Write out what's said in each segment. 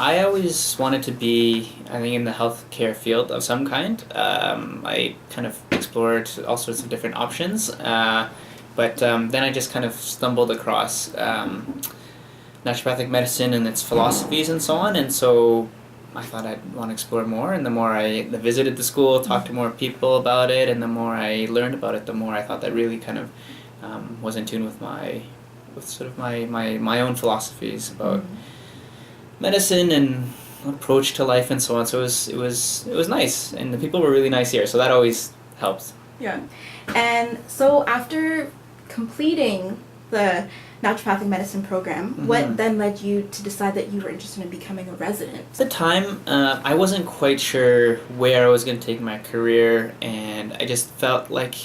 I always wanted to be, I think, in the healthcare field of some kind. I kind of explored all sorts of different options, but then I just kind of stumbled across naturopathic medicine and its philosophies and so on, and so I thought I'd want to explore more, and the more I visited the school, talked to more people about it, and the more I learned about it, the more I thought that really kind of was in tune with sort of my own philosophies about medicine and approach to life and so on. So it was nice, and the people were really nice here, so that always helped. Yeah. And so after completing the naturopathic medicine program, what then led you to decide that you were interested in becoming a resident? At the time, I wasn't quite sure where I was going to take my career, and I just felt like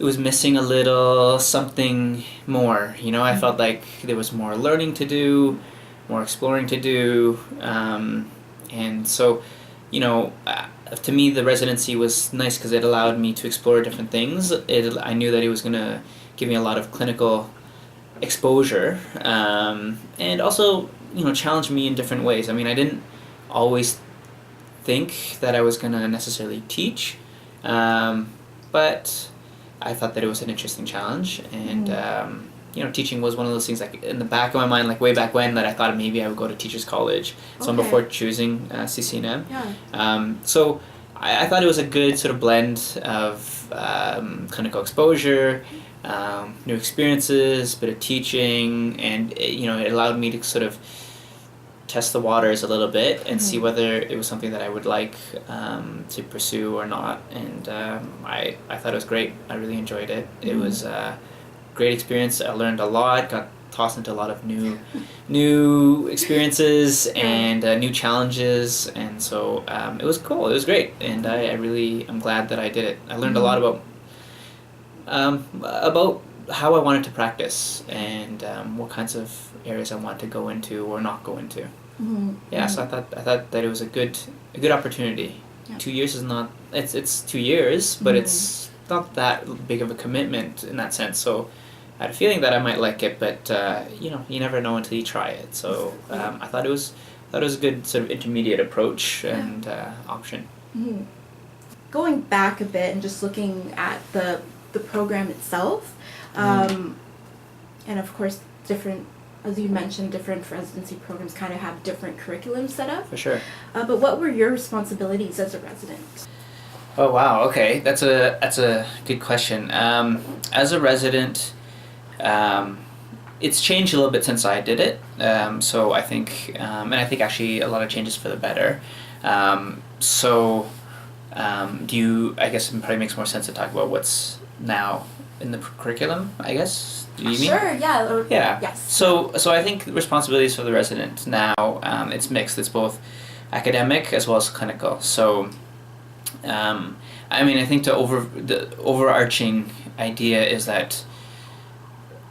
it was missing a little something more. I felt like there was more learning to do, more exploring to do, and so, to me, the residency was nice because it allowed me to explore different things. I knew that it was going to give me a lot of clinical exposure, and also, challenge me in different ways. I mean, I didn't always think that I was going to necessarily teach, but I thought that it was an interesting challenge, and teaching was one of those things, like, in the back of my mind, like way back when, that I thought maybe I would go to teachers college. So before choosing CCNM. So I thought it was a good sort of blend of clinical exposure, new experiences, bit of teaching, and it allowed me to sort of test the waters a little bit and see whether it was something that I would like to pursue or not. And I thought it was great. I really enjoyed it. It was a great experience. I learned a lot, got tossed into a lot of new experiences and new challenges, and so it was cool. It was great, and I'm glad that I did it. I learned a lot about how I wanted to practice and what kinds of areas I wanted to go into or not go into. So I thought that it was a good opportunity. 2 years is not, it's 2 years, but it's not that big of a commitment in that sense. So I had a feeling that I might like it, but you never know until you try it. So I thought it was a good sort of intermediate approach and option. Going back a bit and just looking at the program itself, and of course different, as you mentioned, different residency programs kind of have different curriculum set up. For sure. But what were your responsibilities as a resident? Oh wow, okay, that's a good question. As a resident, it's changed a little bit since I did it. So I think, and I think actually a lot of changes for the better. I guess it probably makes more sense to talk about what's now in the curriculum, I guess. Do you mean? Sure, yeah. Yeah. Yes. So I think the responsibilities for the resident now, it's mixed. It's both academic as well as clinical. So, I think the overarching idea is that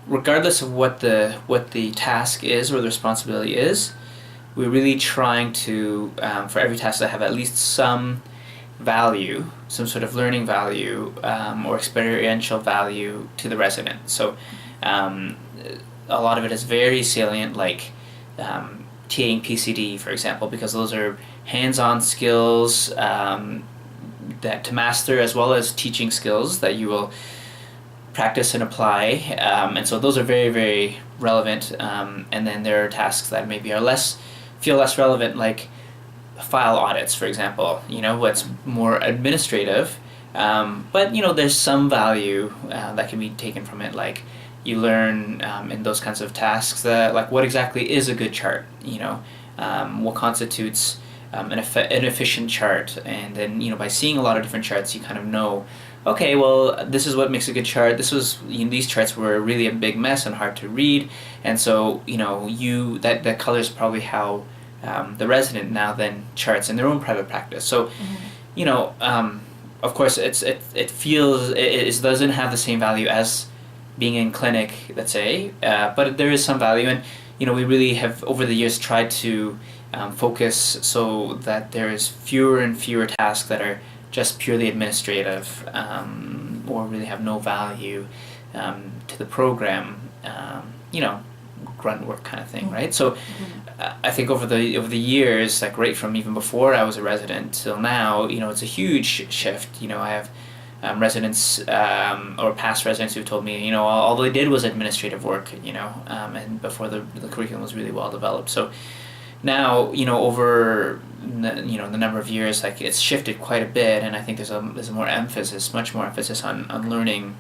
regardless of what the task is or the responsibility is, we're really trying to, for every task, to have at least some value, some sort of learning value or experiential value to the resident. So a lot of it is very salient, like TAing PCD, for example, because those are hands-on skills that to master, as well as teaching skills that you will practice and apply, and so those are very, very relevant, and then there are tasks that maybe feel less relevant, like file audits, for example, what's more administrative, but there's some value that can be taken from it, like you learn in those kinds of tasks that, like, what exactly is a good chart, what constitutes an efficient chart, and then by seeing a lot of different charts you kind of know, okay, well, this is what makes a good chart. These charts were really a big mess and hard to read, and so that colors probably how the resident now then charts in their own private practice. So of course it doesn't have the same value as being in clinic, let's say, but there is some value, and we really have over the years tried to focus so that there is fewer and fewer tasks that are just purely administrative or really have no value to the program, grunt work kind of thing, right? So I think over the years, like right from even before I was a resident till now, it's a huge shift. I have residents or past residents who've told me, all they did was administrative work, and before the curriculum was really well developed. So now, over the number of years, like it's shifted quite a bit, and I think there's much more emphasis on learning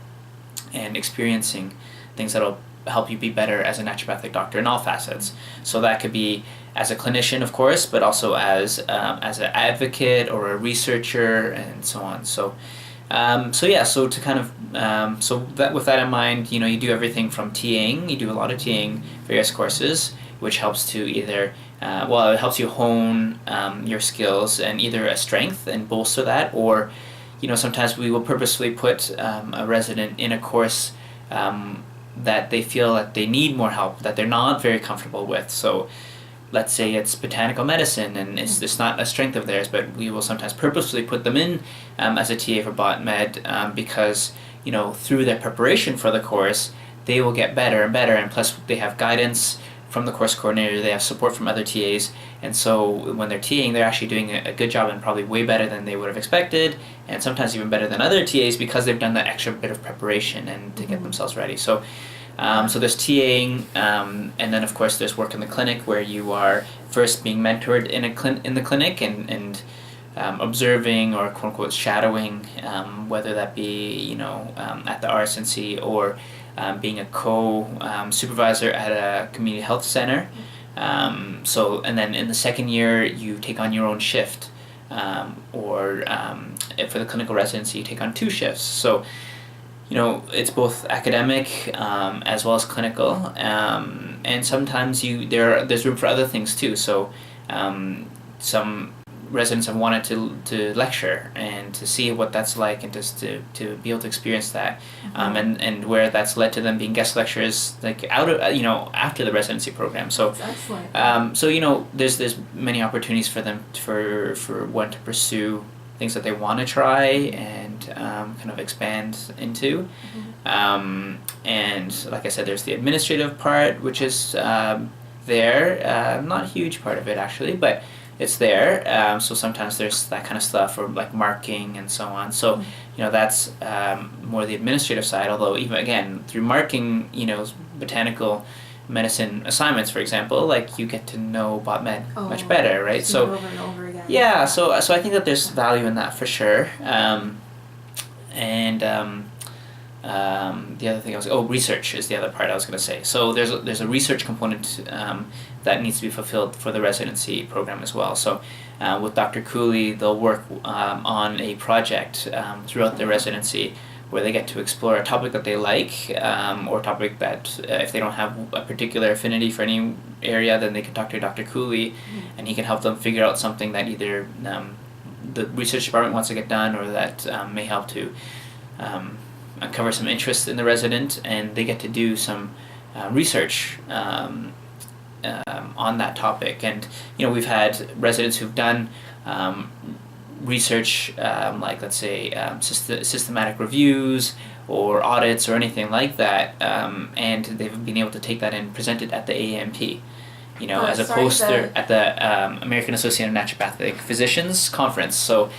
and experiencing things that'll help you be better as a naturopathic doctor in all facets. So that could be as a clinician, of course, but also as an advocate or a researcher and so on. So to kind of so that with that in mind, you do everything from TAing. You do a lot of TAing, various courses, which helps to either it helps you hone your skills and either a strength and bolster that, or sometimes we will purposefully put a resident in a course that they feel that they need more help, that they're not very comfortable with. So let's say it's botanical medicine and it's not a strength of theirs, but we will sometimes purposefully put them in as a TA for bot med because through their preparation for the course they will get better and better, and plus they have guidance from the course coordinator, they have support from other TAs, and so when they're TAing they're actually doing a good job and probably way better than they would have expected, and sometimes even better than other TAs because they've done that extra bit of preparation and to get themselves ready. So there's TAing, and then of course there's work in the clinic where you are first being mentored in the clinic and observing or quote unquote shadowing, whether that be at the Residency or being a co-supervisor at a community health center. And then in the second year you take on your own shift, or for the clinical residency you take on 2 shifts. So it's both academic as well as clinical, and sometimes there's room for other things too. So some residents have wanted to lecture and to see what that's like, and just to be able to experience that, and where that's led to them being guest lecturers like out of after the residency program. So that's excellent. So there's many opportunities for them for one to pursue things that they want to try and kind of expand into. And like I said, there's the administrative part, which is there, not a huge part of it actually, but it's there. So sometimes there's that kind of stuff, or like marking and so on. So that's more the administrative side, although even again through marking, botanical medicine assignments, for example, like you get to know bot med much better, right? So over and over again. Yeah, so I think that there's value in that for sure. The other thing research is the other part I was going to say. So there's a research component that needs to be fulfilled for the residency program as well. So with Dr. Cooley, they'll work on a project throughout the residency where they get to explore a topic that they like, or a topic that if they don't have a particular affinity for any area, then they can talk to Dr. Cooley, and he can help them figure out something that either the research department wants to get done, or that may help to uncover some interest in the resident, and they get to do some research on that topic. And we've had residents who've done research, like let's say systematic reviews or audits or anything like that, and they've been able to take that and present it at the AAMP, as a poster at the American Association of Naturopathic Physicians conference. So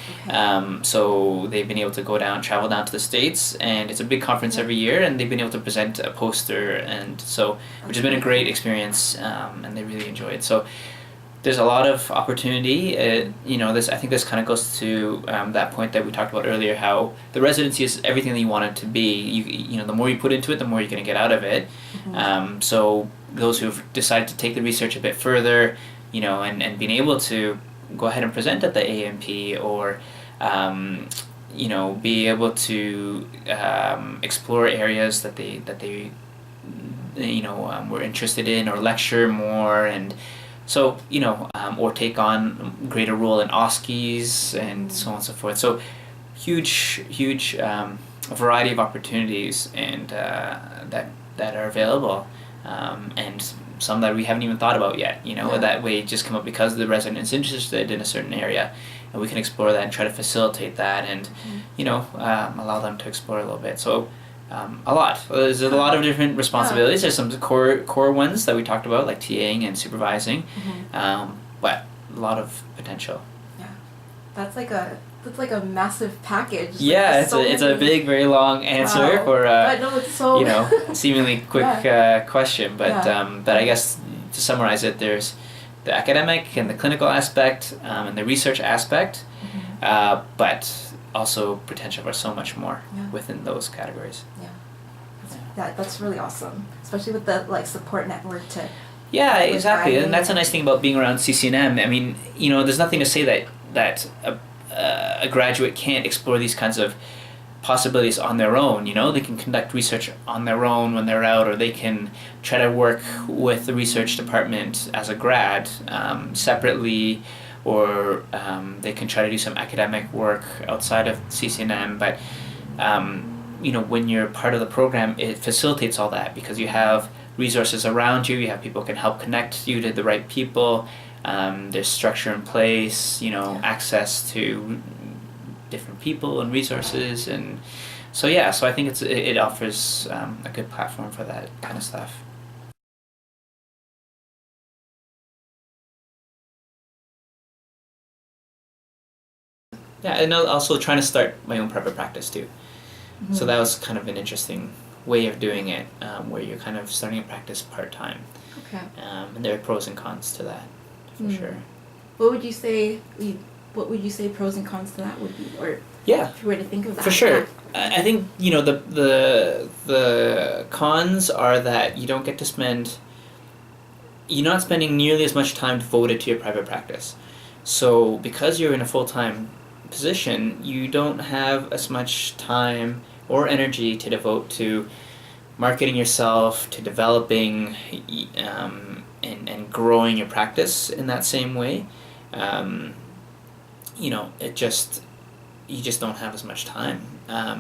so they've been able to travel down to the States, and it's a big conference every year, and they've been able to present a poster, and so which has been a great experience, and they really enjoy it. So there's a lot of opportunity. I think this kind of goes to that point that we talked about earlier, how the residency is everything that you want it to be. The more you put into it, the more you're going to get out of it. So those who've decided to take the research a bit further, and being able to go ahead and present at the AMP, or be able to explore areas that they were interested in, or lecture more, and so or take on greater role in OSCEs and so on and so forth. So huge variety of opportunities, and that are available, and some that we haven't even thought about yet. That way just come up because the resident is interested in a certain area, and we can explore that and try to facilitate that, and allow them to explore a little bit. So a lot. There's a lot of different responsibilities. There's some core ones that we talked about, like TAing and supervising, but a lot of potential. Yeah, that's like a massive package. Yeah, it's a big, very long answer for but no, it's so seemingly quick question. But I guess to summarize it, there's the academic and the clinical aspect and the research aspect, but also potential for so much more within those categories. That's really awesome, especially with the support network to. Yeah, exactly, and that's a nice thing about being around CCNM. I mean, there's nothing to say that a graduate can't explore these kinds of possibilities on their own. They can conduct research on their own when they're out, or they can try to work with the research department as a grad separately, or they can try to do some academic work outside of CCNM. But when you're part of the program, it facilitates all that because you have resources around you have people who can help connect you to the right people, there's structure in place, access to different people and resources, and so I think it offers a good platform for that kind of stuff. Yeah, and also trying to start my own private practice too. So that was kind of an interesting way of doing it, where you're kind of starting a practice part-time. Okay. And there are pros and cons to that, for sure. What would you say pros and cons to that would be, or if you were to think of that? For sure. I think the cons are that you're not spending nearly as much time devoted to your private practice. So because you're in a full-time position, you don't have as much time or energy to devote to marketing yourself, to developing and growing your practice in that same way. You just don't have as much time.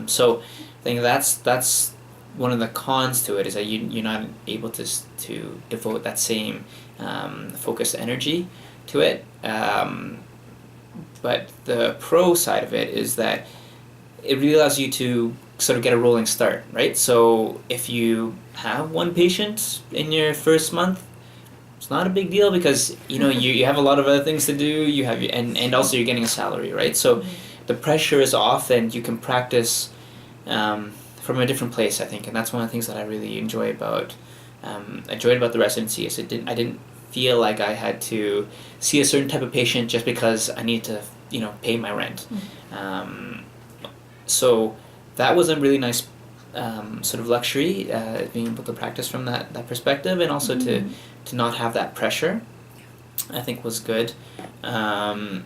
So I think that's one of the cons to it, is that you're not able to devote that same focused energy to it. But the pro side of it is that it really allows you to sort of get a rolling start, right? So if you have one patient in your first month, it's not a big deal because you have a lot of other things to do. You have and also you're getting a salary, right? So the pressure is off, and you can practice from a different place, I think, and that's one of the things that I really enjoyed about the residency. Is I didn't feel like I had to see a certain type of patient just because I need to pay my rent. So that was a really nice sort of luxury, being able to practice from that perspective, and also to not have that pressure, I think was good. And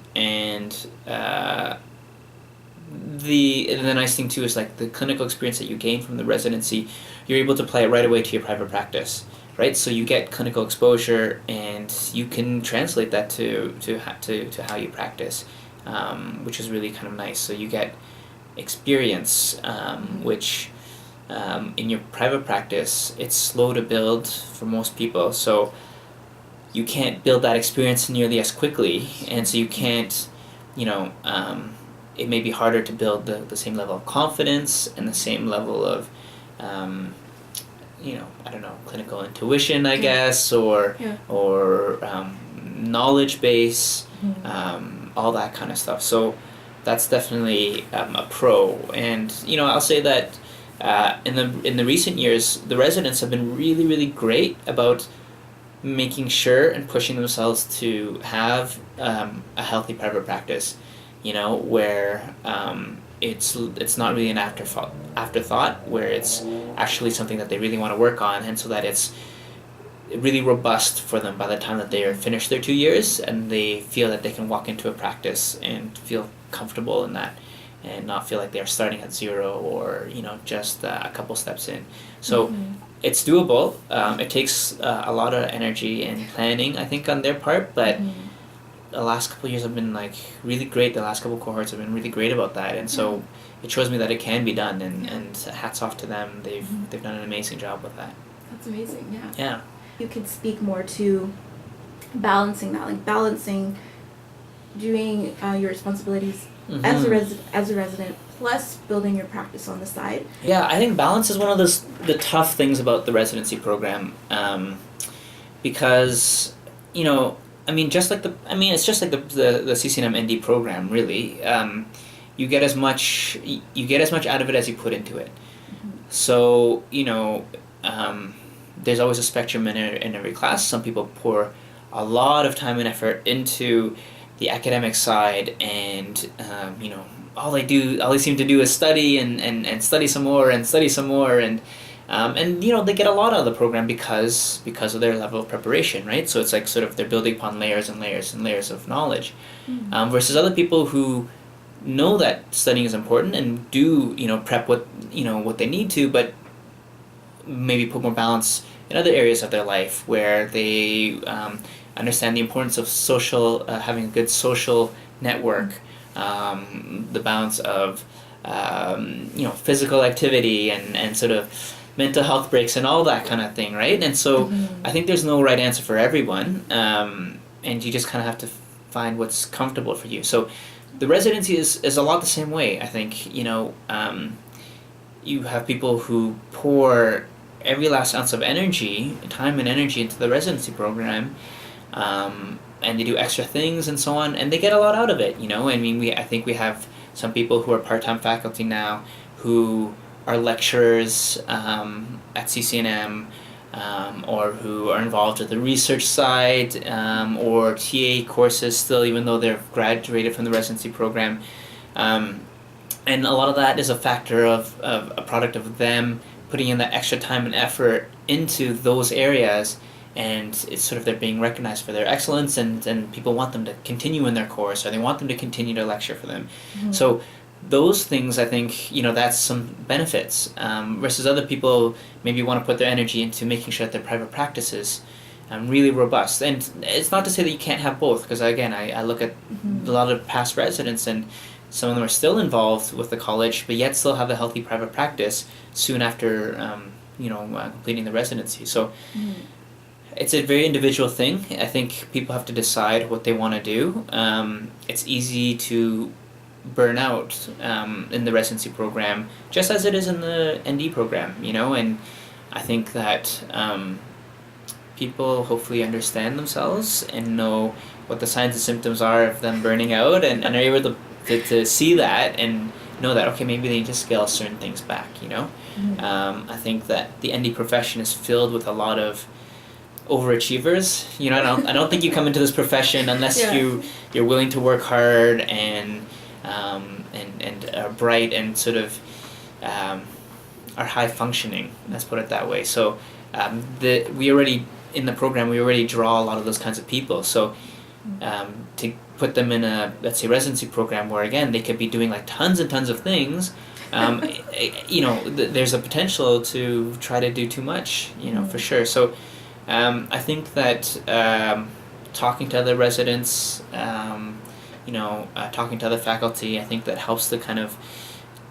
the nice thing too is like the clinical experience that you gain from the residency, you're able to apply it right away to your private practice, right? So you get clinical exposure, and you can translate that to how you practice, which is really kind of nice. So you get experience, which in your private practice, it's slow to build for most people. So you can't build that experience nearly as quickly, and so you can't, it may be harder to build the same level of confidence and the same level of, I don't know, clinical intuition, I guess, or knowledge base, all that kind of stuff. So that's definitely a pro. And I'll say that in the recent years, the residents have been really, really great about making sure and pushing themselves to have a healthy private practice, where it's not really an afterthought, where it's actually something that they really want to work on, and so that it's really robust for them by the time that they are finished their 2 years, and they feel that they can walk into a practice and feel comfortable in that, and not feel like they're starting at zero, or just a couple steps in. So it's doable. It takes a lot of energy and planning, I think, on their part, but the last couple of years have been really great. The last couple of cohorts have been really great about that, and so it shows me that it can be done, and hats off to them. They've done an amazing job with that. That's amazing. Yeah. You could speak more to balancing that, balancing doing your responsibilities as a resident, plus building your practice on the side. Yeah, I think balance is one of the tough things about the residency program, because it's just like the CCNM ND program really. You get as much out of it as you put into it. So there's always a spectrum in every class. Some people pour a lot of time and effort into the academic side, and all they seem to do is study and study some more and study some more, and they get a lot out of the program because of their level of preparation, right? So it's like sort of they're building upon layers and layers and layers of knowledge, versus other people who know that studying is important and do prep what they need to, but maybe put more balance in other areas of their life where they understand the importance of having a good social network, the balance of physical activity and sort of mental health breaks and all that kind of thing, right? And so I think there's no right answer for everyone, and you just kind of have to find what's comfortable for you. So the residency is a lot the same way. I think you have people who pour every last ounce of time and energy into the residency program, and they do extra things and so on, and they get a lot out of it. I think we have some people who are part-time faculty now who are lecturers at CCNM, or who are involved with the research side, or TA courses still, even though they're graduated from the residency program. And a lot of that is a factor of a product of them putting in that extra time and effort into those areas, and it's sort of they're being recognized for their excellence, and people want them to continue in their course, or they want them to continue to lecture for them. So those things, I think, that's some benefits, versus other people maybe want to put their energy into making sure that their private practice is really robust. And it's not to say that you can't have both, because again, I look at a lot of past residents, and some of them are still involved with the college, but yet still have a healthy private practice soon after completing the residency. So it's a very individual thing. I think people have to decide what they want to do. It's easy to burn out in the residency program, just as it is in the ND program, and I think that people hopefully understand themselves and know what the signs and symptoms are of them burning out, and are able to see that and know that, okay, maybe they need to scale certain things back, I think that the ND profession is filled with a lot of overachievers. I don't think you come into this profession unless you're willing to work hard and are bright and sort of are high functioning. Let's put it that way. So in the program we already draw a lot of those kinds of people. So to put them in a, let's say, residency program where again they could be doing like tons and tons of things, there's a potential to try to do too much, for sure. So I think that talking to other residents, talking to other faculty, I think that helps to kind of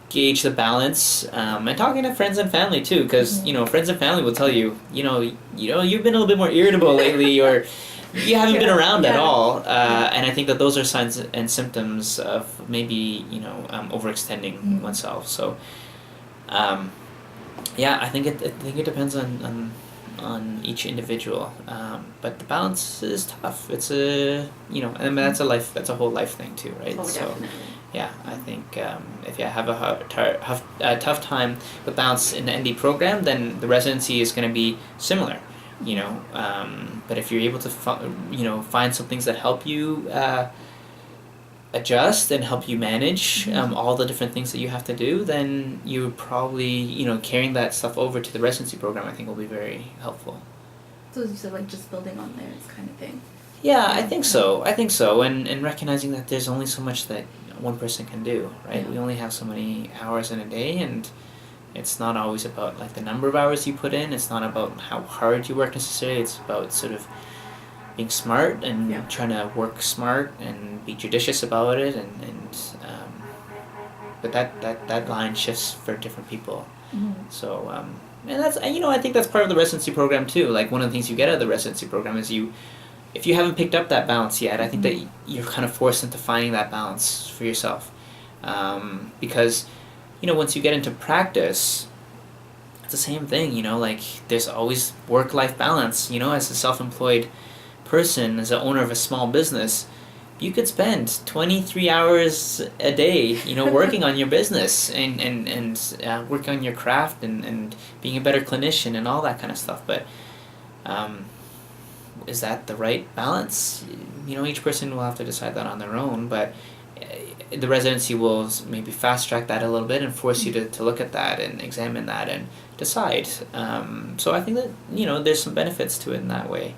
gauge the balance, and talking to friends and family too, because friends and family will tell you, you've been a little bit more irritable lately, or you haven't been around at all, and I think that those are signs and symptoms of maybe overextending oneself. So I think it depends on each individual, but the balance is tough. It's that's a whole life thing too, right? Oh, so definitely. I think if you have a tough time with balance in the ND program, then the residency is going to be similar, but if you're able to find some things that help you adjust and help you manage all the different things that you have to do, then you probably carrying that stuff over to the residency program, I think, will be very helpful. So as you said, like just building on layers kind of thing. Yeah, I think so, and recognizing that there's only so much that one person can do, right? We only have so many hours in a day, and it's not always about like the number of hours you put in. It's not about how hard you work necessarily. It's about sort of being smart and trying to work smart and be judicious about it, but that line shifts for different people. So and that's I think that's part of the residency program too. Like one of the things you get out of the residency program is if you haven't picked up that balance yet, I think that you're kind of forced into finding that balance for yourself. Because, once you get into practice, it's the same thing, like there's always work-life balance, as a self-employed person, as an owner of a small business, you could spend 23 hours a day, working on your business and working on your craft and being a better clinician and all that kind of stuff. But is that the right balance? Each person will have to decide that on their own, but the residency will maybe fast track that a little bit and force you to look at that and examine that and decide. So I think that there's some benefits to it in that way,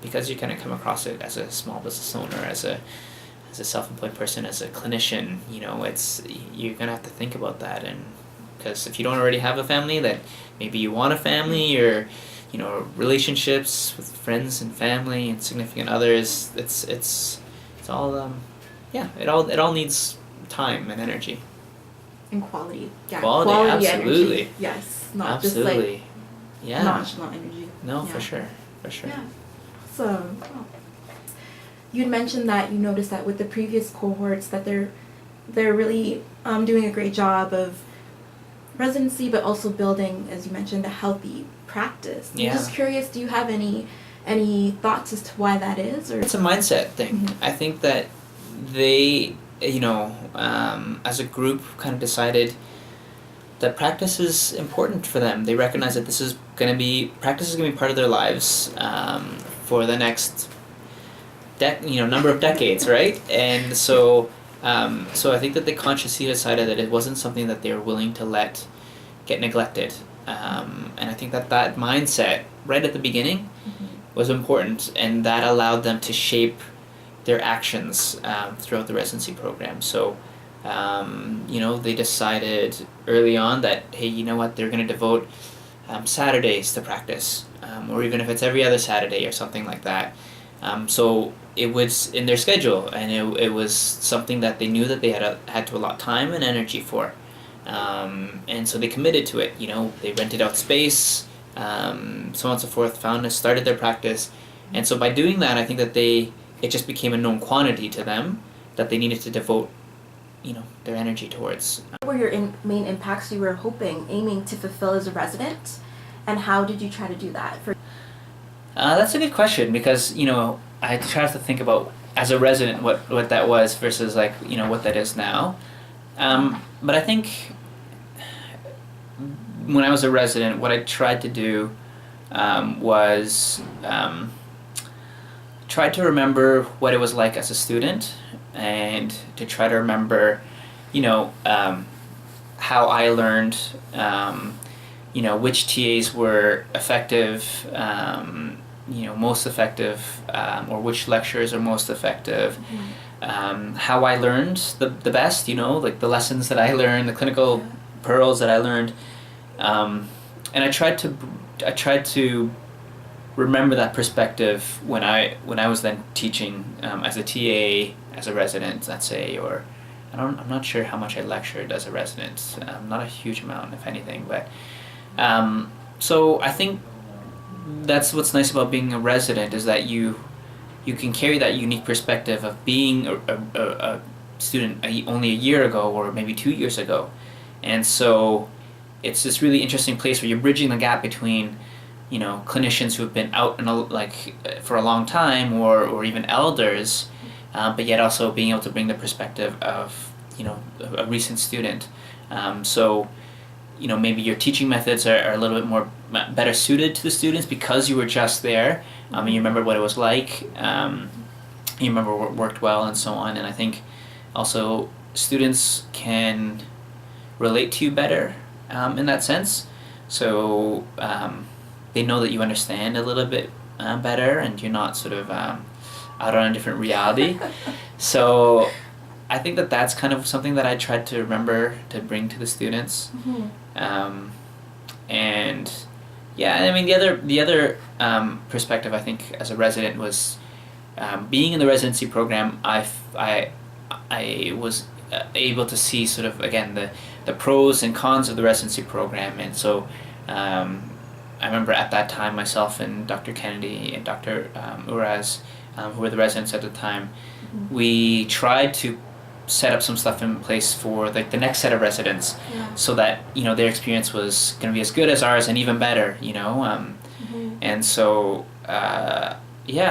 because you kind of come across it as a small business owner, as a self-employed person, as a clinician. It's you're gonna have to think about that, and because if you don't already have a family, that maybe you want a family, or relationships with friends and family and significant others. It's all it all needs time and energy. And quality. Yeah. Quality absolutely. Energy. Yes. Not absolutely. just like nonchalant energy. No, for sure. Yeah. So you'd mentioned that you noticed that with the previous cohorts that they're really doing a great job of residency, but also building, as you mentioned, a healthy practice. Yeah. I'm just curious, do you have any thoughts as to why that is? Or it's a mindset thing. Mm-hmm. I think that they, as a group, kind of decided that practice is important for them. They recognize that practice is going to be part of their lives for the next number of decades, right? And so I think that they consciously decided that it wasn't something that they were willing to let get neglected. And I think that mindset right at the beginning was important, and that allowed them to shape their actions throughout the residency program. So, they decided early on that, hey, you know what, they're going to devote Saturdays to practice, or even if it's every other Saturday or something like that. So it was in their schedule, and it was something that they knew that they had to allot time and energy for. And so they committed to it. They rented out space, so on and so forth, started their practice. And so by doing that, I think that it just became a known quantity to them that they needed to devote, their energy towards. What were your main impacts you were aiming to fulfill as a resident, and how did you try to do that? That's a good question, because, I try to think about, as a resident, what that was versus, what that is now. But I think when I was a resident, what I tried to do was try to remember what it was like as a student, and to try to remember, how I learned, which TAs were effective, most effective, or which lectures are most effective. How I learned the best, like the lessons that I learned, the clinical pearls that I learned, and I tried to remember that perspective when I was then teaching as a TA, as a resident, let's say, or I'm not sure how much I lectured as a resident, not a huge amount, if anything, but so I think that's what's nice about being a resident, is that you can carry that unique perspective of being a student only a year ago, or maybe 2 years ago. And so it's this really interesting place where you're bridging the gap between, clinicians who have been out for a long time, or even elders, but yet also being able to bring the perspective of, a recent student. So maybe your teaching methods are a little bit more better suited to the students because you were just there, and you remember what it was like, you remember what worked well, and so on. And I think also students can relate to you better in that sense. So they know that you understand a little bit better, and you're not sort of out on a different reality. So I think that that's kind of something that I tried to remember to bring to the students. And yeah, I mean, the other perspective, I think, as a resident was being in the residency program. I was able to see sort of, again, the pros and cons of the residency program. And so I remember at that time, myself and Dr. Kennedy and Dr. Uraz, who were the residents at the time, we tried to set up some stuff in place for like the next set of residents, so that their experience was going to be as good as ours and even better. And so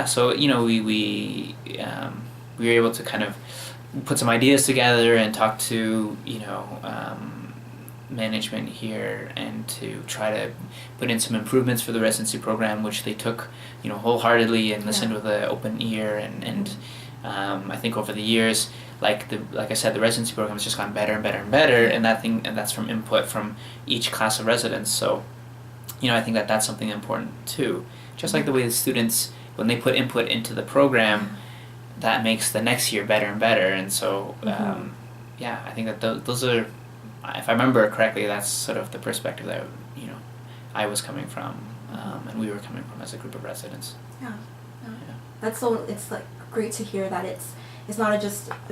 so we were able to kind of put some ideas together and talk to management here and to try to put in some improvements for the residency program, which they took wholeheartedly and listened with an open ear, and I think over the years, like I said, the residency program has just gotten better and better and better, and that's from input from each class of residents. So I think that that's something important too. Just like the way the students, when they put input into the program, that makes the next year better and better. And so I think that those are, if I remember correctly, that's sort of the perspective that I was coming from, and we were coming from as a group of residents. Yeah. That's so. It's like great to hear that it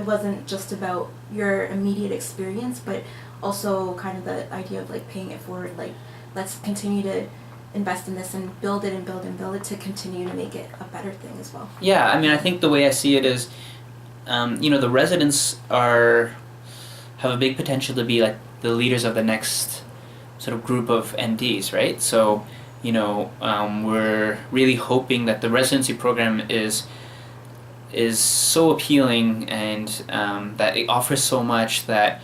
wasn't just about your immediate experience, but also kind of the idea of like paying it forward. Like, let's continue to invest in this and build it and build and build it to continue to make it a better thing as well. Yeah, I mean, I think the way I see it is, the residents have a big potential to be like the leaders of the next sort of group of NDs, right? So, we're really hoping that the residency program is so appealing and that it offers so much that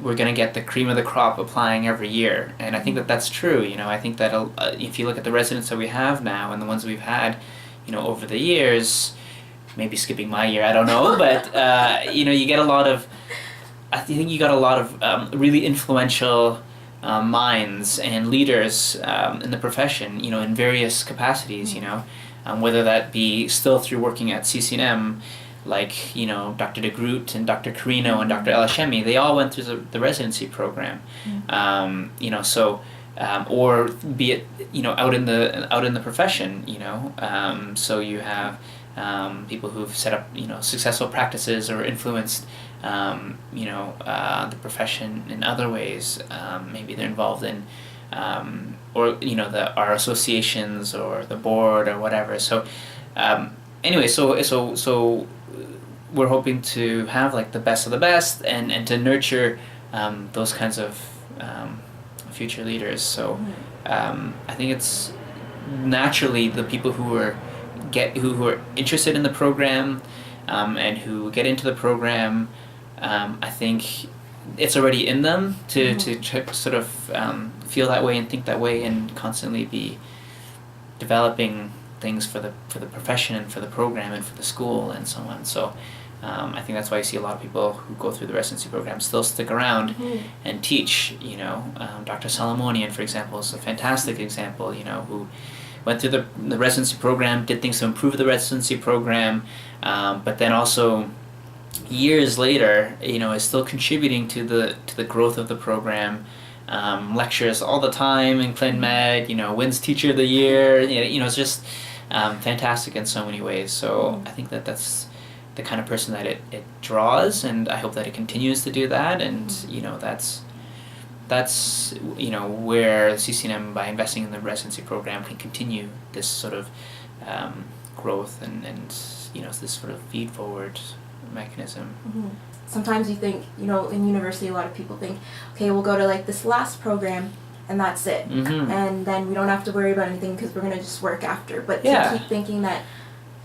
we're going to get the cream of the crop applying every year. And I think that that's true. I think that if you look at the residents that we have now and the ones we've had, over the years, maybe skipping my year, I don't know, but you get a lot of, I think you got a lot of really influential minds and leaders in the profession, in various capacities, whether that be still through working at CCNM, like Dr. De Groot and Dr. Carino and Dr. Elashemi, they all went through the residency program, or be it out in the profession, so you have people who've set up successful practices or influenced the profession in other ways. Maybe they're involved in our associations or the board or whatever. So anyway, so we're hoping to have like the best of the best and to nurture those kinds of future leaders. So I think it's naturally the people who are interested in the program and who get into the program. I think it's already in them to sort of feel that way and think that way and constantly be developing things for the profession and for the program and for the school and so on. So I think that's why you see a lot of people who go through the residency program still stick around and teach. Dr. Salamonian, for example, is a fantastic example. Who went through the residency program, did things to improve the residency program, but then also years later, is still contributing to the growth of the program. Lectures all the time in Clin Med, wins Teacher of the Year. It's just fantastic in so many ways. So I think that's the kind of person that it draws, and I hope that it continues to do that. And that's where CCNM, by investing in the residency program, can continue this sort of growth and this sort of feed forward mechanism. Sometimes you think, in university, a lot of people think, okay, we'll go to like this last program and that's it, and then we don't have to worry about anything because we're going to just work after. But to keep thinking that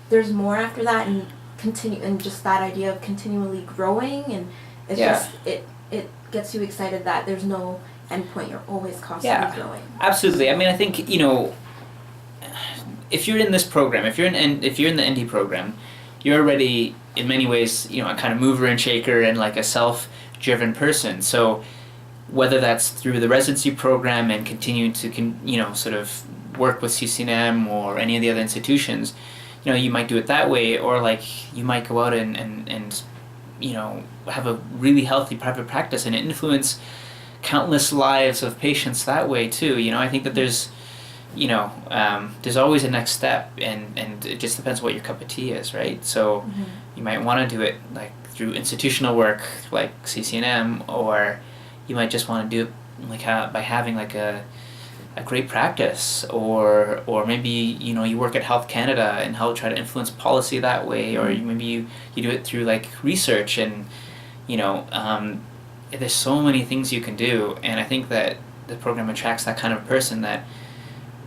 there's more after that and continue, and just that idea of continually growing, and it's just it gets you excited that there's no end point. You're always constantly growing. Absolutely. I mean, I think if you're in this program, if you're in the ND program, you're already in many ways a kind of mover and shaker and like a self-driven person. So whether that's through the residency program and continuing to sort of work with CCNM or any of the other institutions, you might do it that way, or like you might go out and have a really healthy private practice and influence countless lives of patients that way too. I think that there's always a next step, and it just depends what your cup of tea is, right? So you might want to do it like through institutional work like CCNM, or you might just want to do it like by having like a great practice, or maybe you work at Health Canada and help try to influence policy that way, or maybe you do it through like research and there's so many things you can do, and I think that the program attracts that kind of person that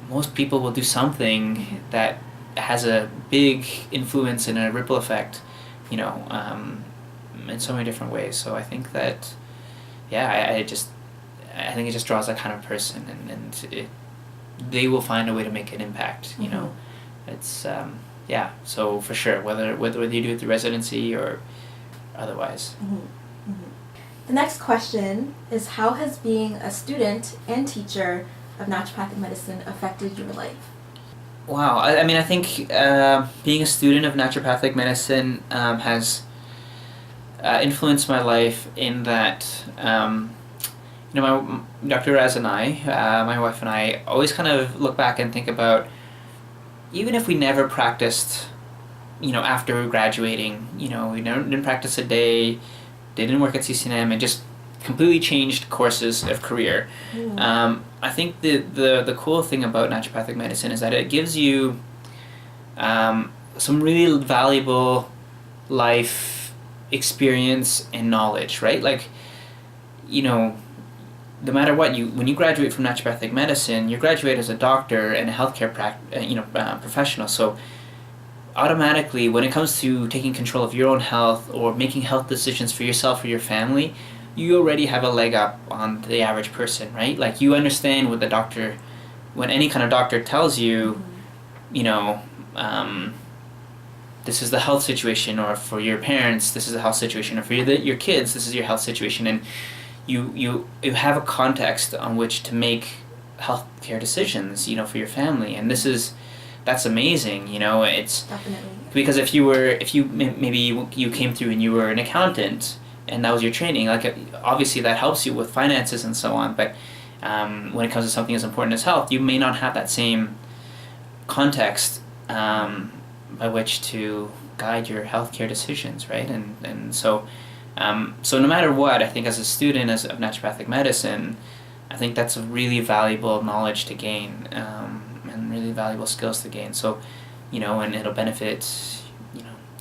most people will do something that has a big influence and a ripple effect, in so many different ways. So I think that, I think it just draws that kind of person, and they will find a way to make an impact. It's so for sure, whether you do it through residency or otherwise. The next question is, how has being a student and teacher of naturopathic medicine affected your life? Wow, I think being a student of naturopathic medicine has influenced my life in that, my Dr. Raz and I, my wife and I, always kind of look back and think about, even if we never practiced, after graduating, we didn't practice a day, didn't work at CCNM, and just completely changed courses of career. I think the cool thing about naturopathic medicine is that it gives you some really valuable life experience and knowledge, right? Like, no matter what, when you graduate from naturopathic medicine, you graduate as a doctor and a healthcare professional. So automatically, when it comes to taking control of your own health or making health decisions for yourself or your family, you already have a leg up on the average person, right? Like, you understand what when any kind of doctor tells you, this is the health situation, or for your parents, this is the health situation, or for your kids, this is your health situation, and you have a context on which to make healthcare decisions, for your family, and that's amazing, it's Definitely. because if you came through and you were an accountant and that was your training, like, obviously that helps you with finances and so on, but when it comes to something as important as health, you may not have that same context by which to guide your healthcare decisions, right? And so no matter what, I think as a student of naturopathic medicine, I think that's a really valuable knowledge to gain, and really valuable skills to gain. So, and it'll benefit,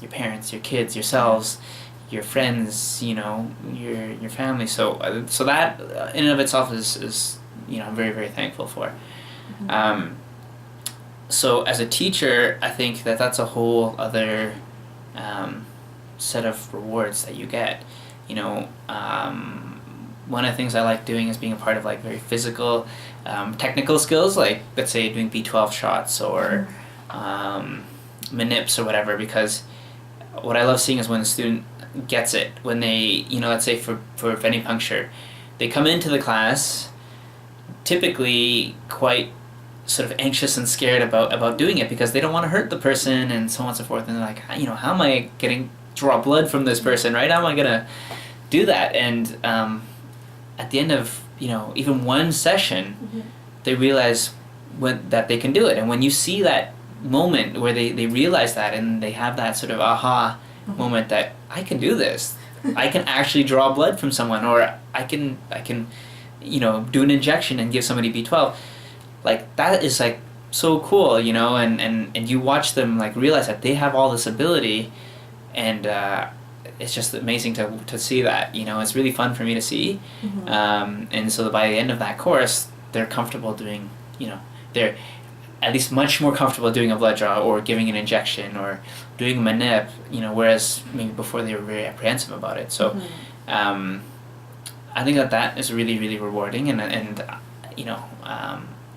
your parents, your kids, yourselves, your friends, your family. So that in and of itself is I'm very, very thankful for. So as a teacher, I think that's a whole other set of rewards that you get. One of the things I like doing is being a part of, like, very physical, technical skills, like, let's say doing B12 shots or manips or whatever, because what I love seeing is when the student gets it, when they, let's say for venipuncture, they come into the class typically quite sort of anxious and scared about doing it because they don't want to hurt the person and so on and so forth, and they're like, how am I draw blood from this person, right? How am I gonna do that? And at the end of even one session, they realize that they can do it. And when you see that moment where they realize that, and they have that sort of aha moment that I can do this, I can actually draw blood from someone, or I can do an injection and give somebody B12, like, that is, like, so cool, and you watch them, like, realize that they have all this ability, and it's just amazing to see that. It's really fun for me to see. And so by the end of that course, they're comfortable doing, they're at least much more comfortable doing a blood draw or giving an injection or doing a manip, whereas maybe before they were very apprehensive about it. So I think that is really, really rewarding, and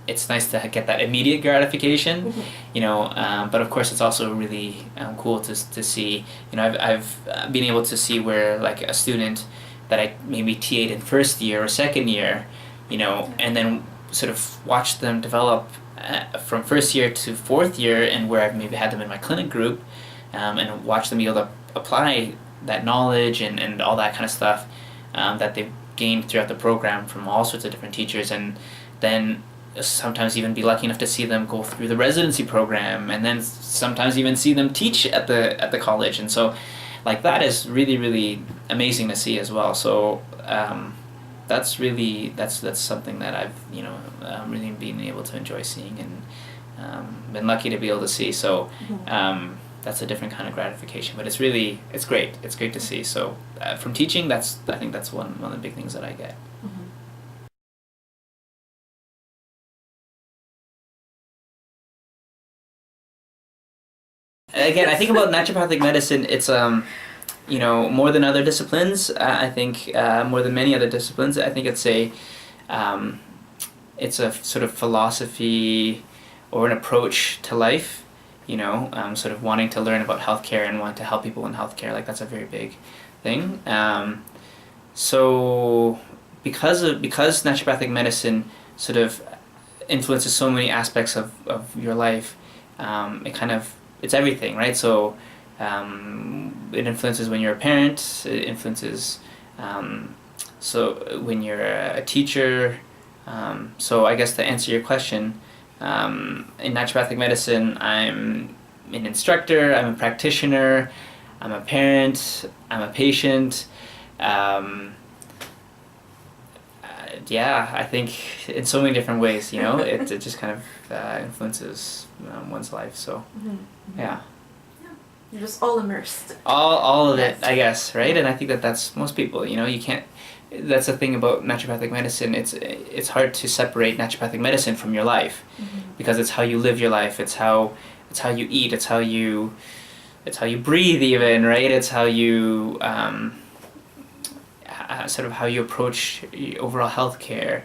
it's nice to get that immediate gratification, but of course it's also really cool to see, I've been able to see where, like, a student that I maybe TA'd in first year or second year, and then sort of watch them develop from first year to fourth year, and where I've maybe had them in my clinic group, and watch them be able to apply that knowledge and all that kind of stuff that they've gained throughout the program from all sorts of different teachers, and then sometimes even be lucky enough to see them go through the residency program, and then sometimes even see them teach at the college. And so, like, that is really, really amazing to see as well. So that's something that I've really been able to enjoy seeing, and been lucky to be able to see. So that's a different kind of gratification. But it's great. It's great to see. So from teaching, I think that's one of the big things that I get. Mm-hmm. Again, I think about naturopathic medicine. It's more than other disciplines. I think more than many other disciplines. I think it's a sort of philosophy or an approach to life. Sort of wanting to learn about healthcare and wanting to help people in healthcare. Like that's a very big thing. So because naturopathic medicine sort of influences so many aspects of your life, it's everything, right? So it influences when you're a parent, it influences so when you're a teacher. So I guess to answer your question, in naturopathic medicine, I'm an instructor, I'm a practitioner, I'm a parent, I'm a patient. I think in so many different ways, it just kind of influences one's life. So, yeah. You're just all immersed. All of it, I guess, right? And I think that's most people. You can't. That's the thing about naturopathic medicine. It's hard to separate naturopathic medicine from your life, because it's how you live your life. It's how you eat. It's how you breathe, even, right? It's how you sort of how you approach overall healthcare.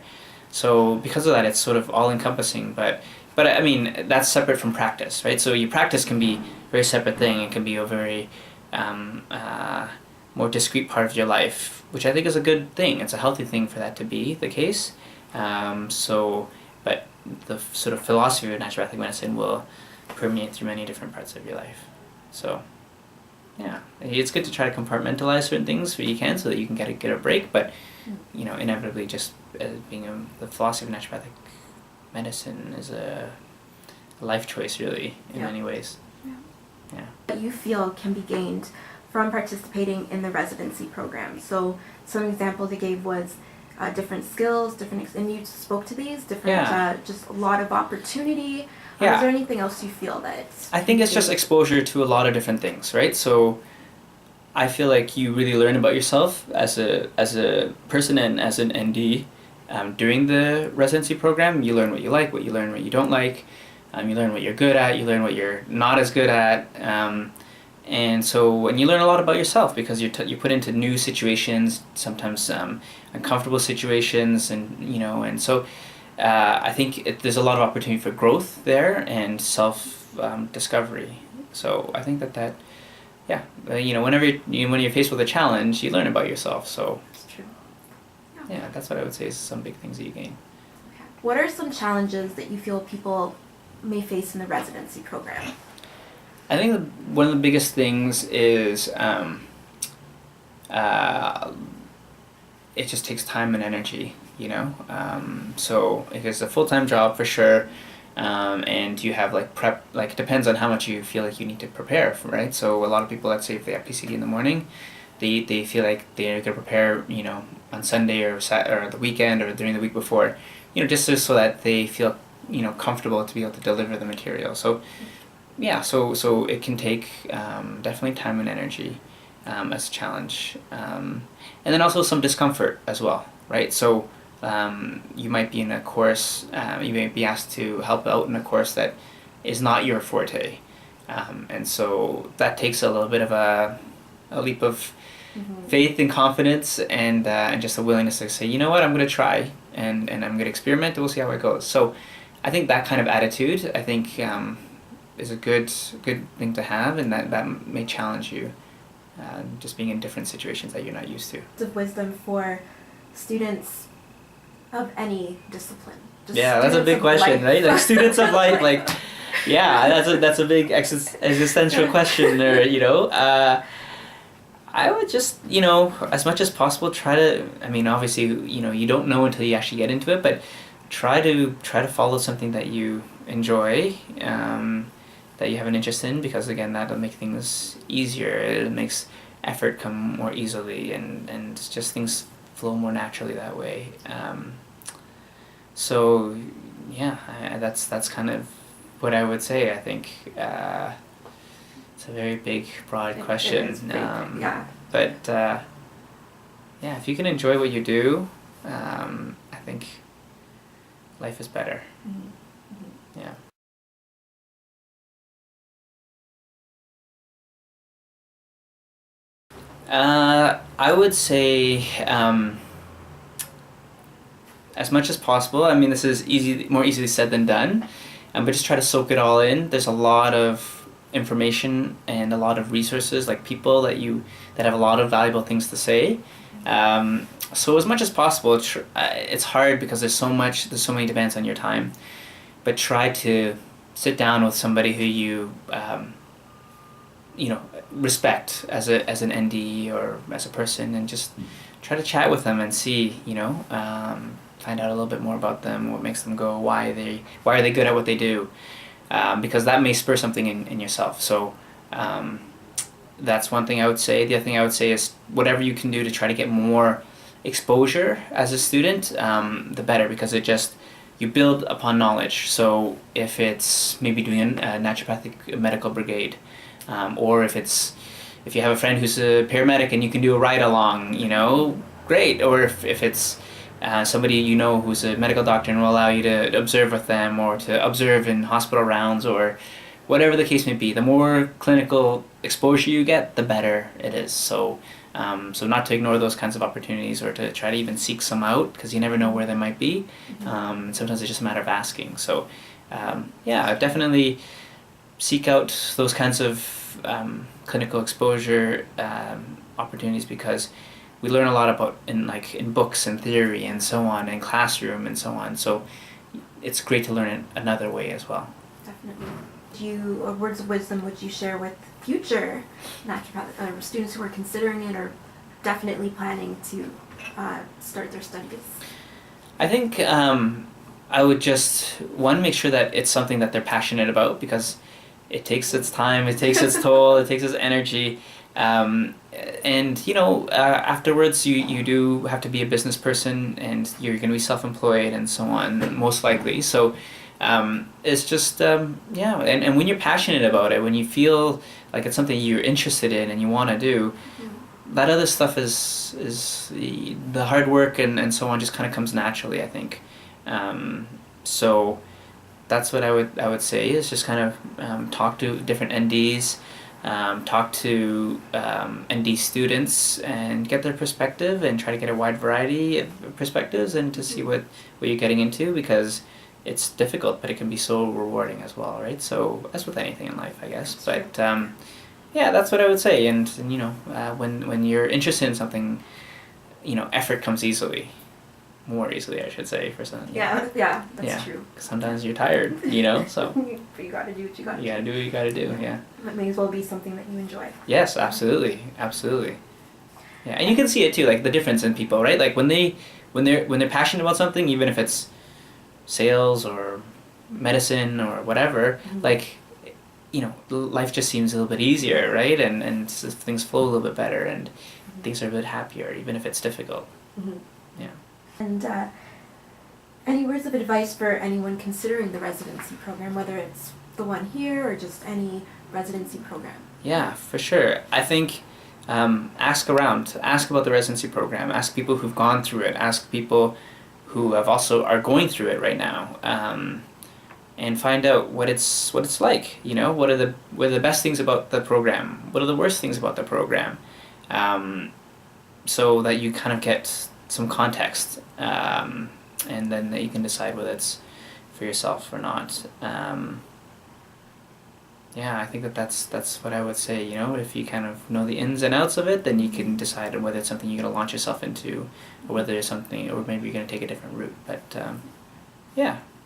So because of that, it's sort of all encompassing. But I mean, that's separate from practice, right? So your practice can be a very separate thing. It can be a very more discrete part of your life, which I think is a good thing. It's a healthy thing for that to be the case. But the sort of philosophy of naturopathic medicine will permeate through many different parts of your life. So, yeah, it's good to try to compartmentalize certain things where you can, so that you can get a break. But inevitably, just being the philosophy of naturopathic medicine is a life choice, really, in many ways. Yeah. What you feel can be gained from participating in the residency program. So some examples you gave was different skills, and you spoke to these, just a lot of opportunity. Is there anything else you feel that? I think it's just exposure to a lot of different things, right? So I feel like you really learn about yourself as a person and as an ND during the residency program. You learn what you like, what you learn what you don't like. You learn what you're good at, you learn what you're not as good at. And you learn a lot about yourself, because you're put into new situations, sometimes uncomfortable situations, and so I think there's a lot of opportunity for growth there and self-discovery. So I think that when you're faced with a challenge, you learn about yourself. So it's true. Yeah, that's what I would say is some big things that you gain. Okay. What are some challenges that you feel people may face in the residency program? I think one of the biggest things is it just takes time and energy, so it's a full-time job for sure, and you have prep, it depends on how much you feel like you need to prepare for, right? So a lot of people, let's say if they have PCD in the morning, they feel like they're going to prepare, on Sunday or the weekend or during the week before, just so that they feel comfortable to be able to deliver the material. So yeah, so it can take definitely time and energy as a challenge, and then also some discomfort as well, right? So you might be in a course, you may be asked to help out in a course that is not your forte, and so that takes a little bit of a leap of faith and confidence, and just a willingness to say, you know what, I'm going to try, and I'm going to experiment, and we'll see how it goes. So I think that kind of attitude, I think, is a good thing to have, and that may challenge you, just being in different situations that you're not used to. Of wisdom for students of any discipline. That's a big question, right? Like students of life, that's a big existential question there, I would just, as much as possible, try to, obviously, you don't know until you actually get into it, but try to follow something that you enjoy, that you have an interest in, because again, that'll make things easier. It makes effort come more easily, and just things flow more naturally that way. So yeah, that's kind of what I would say. I think It's a very big, broad It question. is big, yeah. But yeah, if you can enjoy what you do, I think life is better. Yeah. I would say as much as possible. I mean, this is more easily said than done, but just try to soak it all in. There's a lot of information and a lot of resources, like people that have a lot of valuable things to say. So as much as possible, it's hard because there's so many demands on your time, but try to sit down with somebody who you respect as an ND or as a person, and just try to chat with them and see, find out a little bit more about them, what makes them go, why are they good at what they do, because that may spur something in yourself. So that's one thing I would say. The other thing I would say is whatever you can do to try to get more exposure as a student, the better, because you build upon knowledge. So if it's maybe doing a naturopathic medical brigade, or if you have a friend who's a paramedic and you can do a ride along, great. Or if it's somebody who's a medical doctor and will allow you to observe with them, or to observe in hospital rounds, or whatever the case may be. The more clinical exposure you get, the better it is. So not to ignore those kinds of opportunities, or to try to even seek some out, because you never know where they might be. Sometimes it's just a matter of asking. So definitely seek out those kinds of clinical exposure opportunities, because we learn a lot about in books and theory and so on, and classroom and so on. So it's great to learn it another way as well. Definitely. Words of wisdom would you share with future naturopathic students who are considering it or definitely planning to start their studies? I think I would just, make sure that it's something that they're passionate about, because it takes its time, it takes its toll, it takes its energy. Afterwards you do have to be a business person, and you're going to be self-employed and so on, most likely. So it's just, and when you're passionate about it, when you feel like it's something you're interested in and you want to do, that other stuff is the hard work and so on just kind of comes naturally, I think. So that's what I would say, is just kind of talk to different NDs, talk to ND students and get their perspective, and try to get a wide variety of perspectives, and to see what you're getting into, because it's difficult, but it can be so rewarding as well, right? So as with anything in life, I guess. But that's what I would say. And when you're interested in something, effort comes more easily, I should say, for something. That's true. Sometimes you're tired, so. But you gotta do what you gotta do. You gotta do what you gotta do, yeah. It may as well be something that you enjoy. Yes, absolutely. Yeah, and you can see it too, like the difference in people, right? Like when they're passionate about something, even if it's sales or medicine or whatever, like, life just seems a little bit easier, right? And things flow a little bit better, and things are a bit happier, even if it's difficult. Yeah. And any words of advice for anyone considering the residency program, whether it's the one here or just any residency program? Yeah, for sure. I think ask around. Ask about the residency program. Ask people who've gone through it. Ask people who are going through it right now, and find out what it's like. What are the best things about the program? What are the worst things about the program? So that you kind of get some context, and then that you can decide whether it's for yourself or not. I think that's what I would say. If you kind of know the ins and outs of it, then you can decide whether it's something you're going to launch yourself into, or whether it's something, or maybe you're going to take a different route. But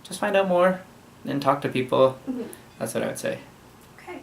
just find out more and talk to people. That's what I would say. Okay.